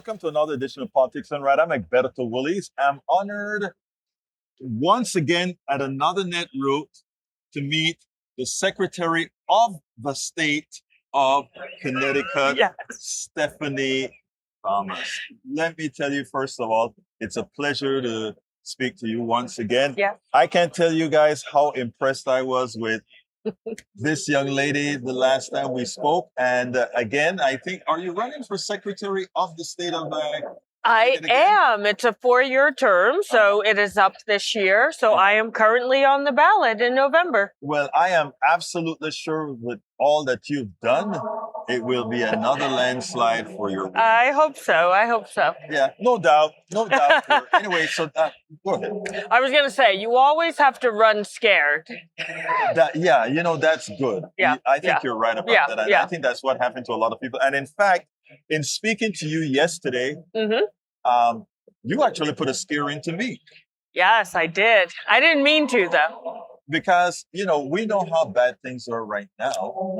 welcome to another edition of Politics and Right. I'm Egberto Willies. I'm honored once again at another net route to meet the Secretary of the State of Connecticut, Yes. Stephanie Thomas. Let me tell you, first of all, it's a pleasure to speak to you once again. Yeah. I can't tell you guys how impressed I was with this young lady the last time we spoke. And again, I think, are you running for Secretary of the State of I am. It's a 4-year term, so it is up this year. So I am currently on the ballot in November. Well, I am absolutely sure with all that you've done, it will be another landslide for your win. I hope so. I hope so. Yeah, no doubt. No doubt. Anyway, so go ahead. I was going to say, you always have to run scared. Yeah, you know, that's good. Yeah, I think you're right about that. And I think that's what happened to a lot of people. And in fact, in speaking to you yesterday, you actually put a scare into me. Yes, I did. I didn't mean to, though. Because, you know, we know how bad things are right now.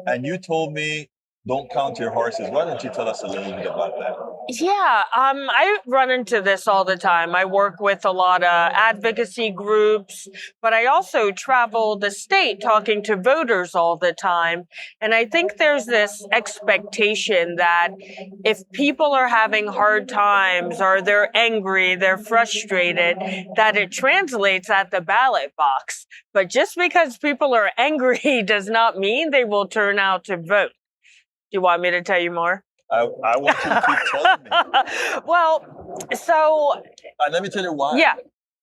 And you told me, don't count your horses. Why don't you tell us a little bit about that? Yeah, I run into this all the time. I work with a lot of advocacy groups, but I also travel the state talking to voters all the time. And I think there's this expectation that if people are having hard times or they're angry, they're frustrated, that it translates at the ballot box. But just because people are angry does not mean they will turn out to vote. Do you want me to tell you more? I want you to keep telling me. Well, so... let me tell you why. Yeah.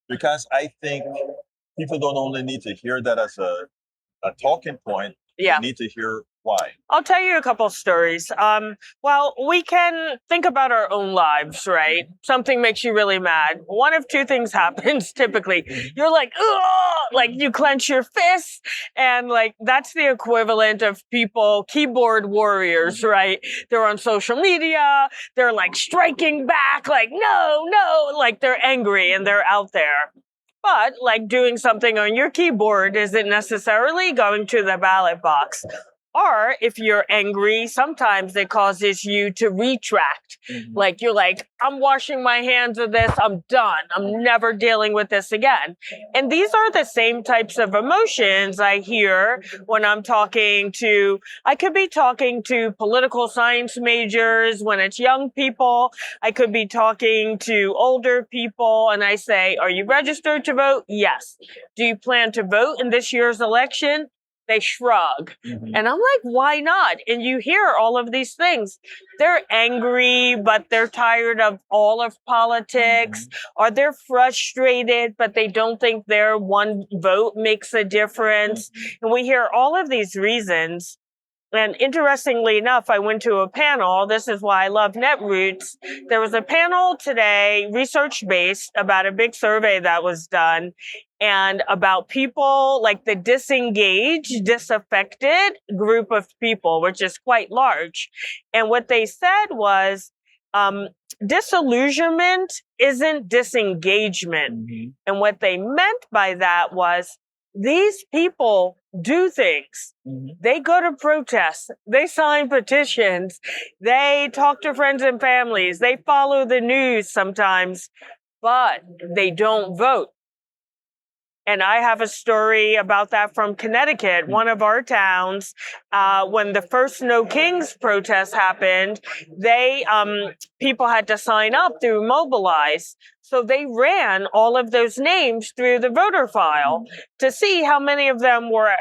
Because I think people don't only need to hear that as a talking point. Yeah. They need to hear why. I'll tell you a couple stories. Well, we can think about our own lives, right? Something makes you really mad. One of two things happens typically. You're like, ugh! Like you clench your fists, and like that's the equivalent of people, keyboard warriors, right? They're on social media, they're like striking back, like, no, like they're angry and they're out there. But like doing something on your keyboard isn't necessarily going to the ballot box. Or if you're angry, sometimes it causes you to retract. Like you're like, I'm washing my hands of this. I'm done. I'm never dealing with this again. And these are the same types of emotions I hear when I could be talking to political science majors when it's young people. I could be talking to older people and I say, are you registered to vote? Yes. Do you plan to vote in this year's election? They shrug. And I'm like, why not? And you hear all of these things. They're angry, but they're tired of all of politics, or they're frustrated, but they don't think their one vote makes a difference. And we hear all of these reasons. And interestingly enough, I went to a panel. This is why I love Netroots. There was a panel today, research-based, about a big survey that was done and about people like the disengaged, disaffected group of people, which is quite large. And what they said was, disillusionment isn't disengagement. And what they meant by that was, these people do things. They go to protests. They sign petitions. They talk to friends and families. They follow the news sometimes, but they don't vote. And I have a story about that from Connecticut, one of our towns. When the first No Kings protest happened, people had to sign up through Mobilize. So they ran all of those names through the voter file to see how many of them were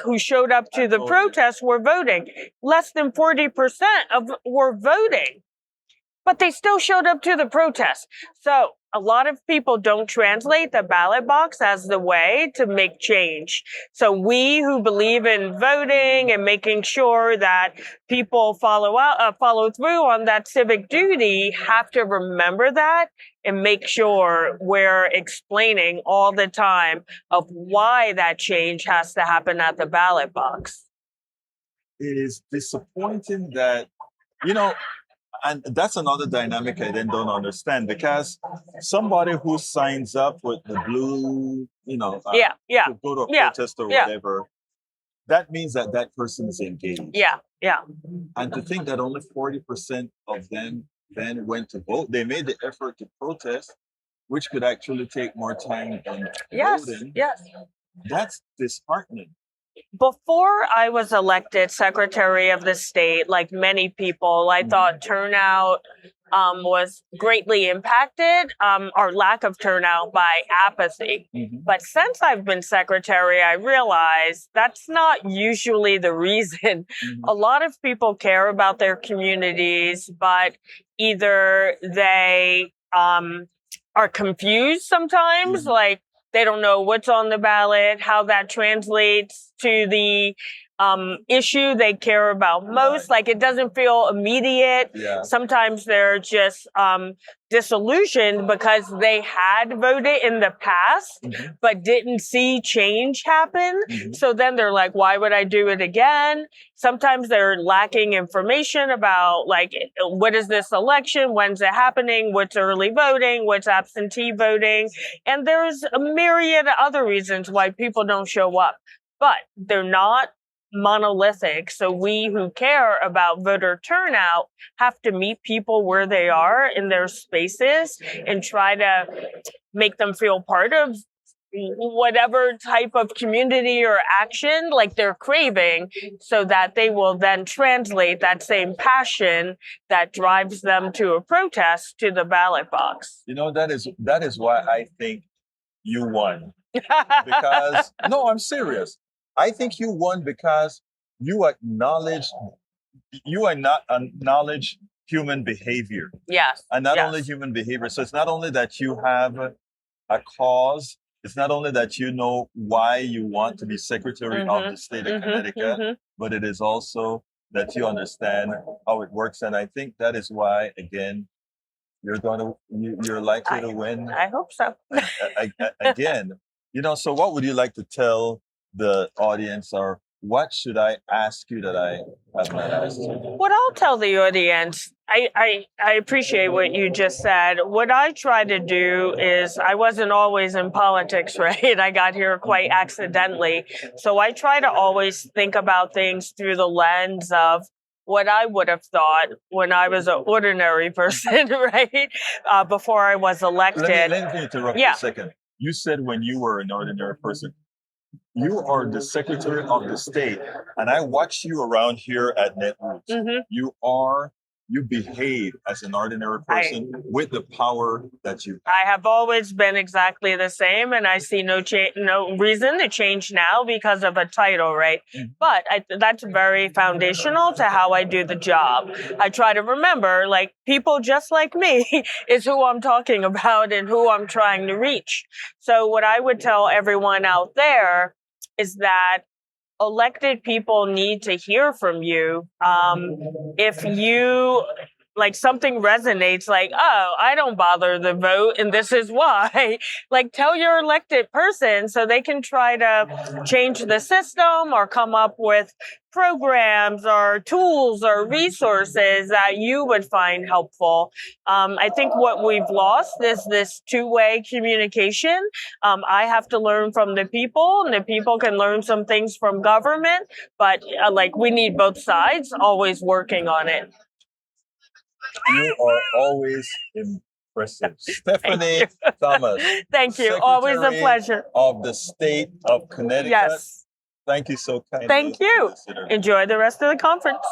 who showed up to the protest were voting. Less than 40% were voting, but they still showed up to the protest. So a lot of people don't translate the ballot box as the way to make change. So we who believe in voting and making sure that people follow through on that civic duty have to remember that and make sure we're explaining all the time of why that change has to happen at the ballot box. It is disappointing that, you know, and that's another dynamic I then don't understand, because somebody who signs up with the blue, to go to a protest or whatever, that means that person is engaged. Yeah. And to think that only 40% of them then went to vote. They made the effort to protest, which could actually take more time than Yes, voting. yes. That's disheartening. Before I was elected Secretary of the State, like many people, I thought turnout was greatly impacted, or lack of turnout, by apathy. But since I've been secretary, I realized that's not usually the reason. A lot of people care about their communities, but either they are confused sometimes, like they don't know what's on the ballot, how that translates to the issue they care about most. Like it doesn't feel immediate. Yeah. Sometimes they're just disillusioned because they had voted in the past but didn't see change happen. So then they're like, why would I do it again? Sometimes they're lacking information about like, what is this election? When's it happening? What's early voting? What's absentee voting? And there's a myriad of other reasons why people don't show up, but they're not monolithic. So we who care about voter turnout have to meet people where they are in their spaces and try to make them feel part of whatever type of community or action like they're craving, so that they will then translate that same passion that drives them to a protest to the ballot box. You know, that is why I think you won. Because no, I'm serious. I think you won because you acknowledge human behavior. Yes. And not yes. only human behavior. So it's not only that you have a cause, it's not only that you know why you want to be Secretary of the state of Connecticut, but it is also that you understand how it works. And I think that is why, again, you're likely to win. I hope so. Again, you know, so what would you like to tell the audience, or what should I ask you that I have not asked you? What I'll tell the audience, I appreciate what you just said. What I try to do is, I wasn't always in politics, right? I got here quite accidentally. So I try to always think about things through the lens of what I would have thought when I was an ordinary person, right? Before I was elected. Let me interrupt you a second. You said when you were an ordinary person. You are the Secretary of the State, and I watch you around here at Netroots. You behave as an ordinary person with the power that you have. I have always been exactly the same, and I see no reason to change now because of a title, right? But that's very foundational to how I do the job. I try to remember, like, people just like me is who I'm talking about and who I'm trying to reach. So what I would tell everyone out there is that elected people need to hear from you. If you, like, something resonates, like, oh, I don't bother to vote and this is why, like, tell your elected person so they can try to change the system or come up with programs or tools or resources that you would find helpful. I think what we've lost is this two-way communication. I have to learn from the people, and the people can learn some things from government, but like, we need both sides always working on it. You are always impressive. Stephanie Thomas. Thank you. Always a pleasure. Of the state of Connecticut. Yes. Thank you so kindly. Thank you. Enjoy the rest of the conference.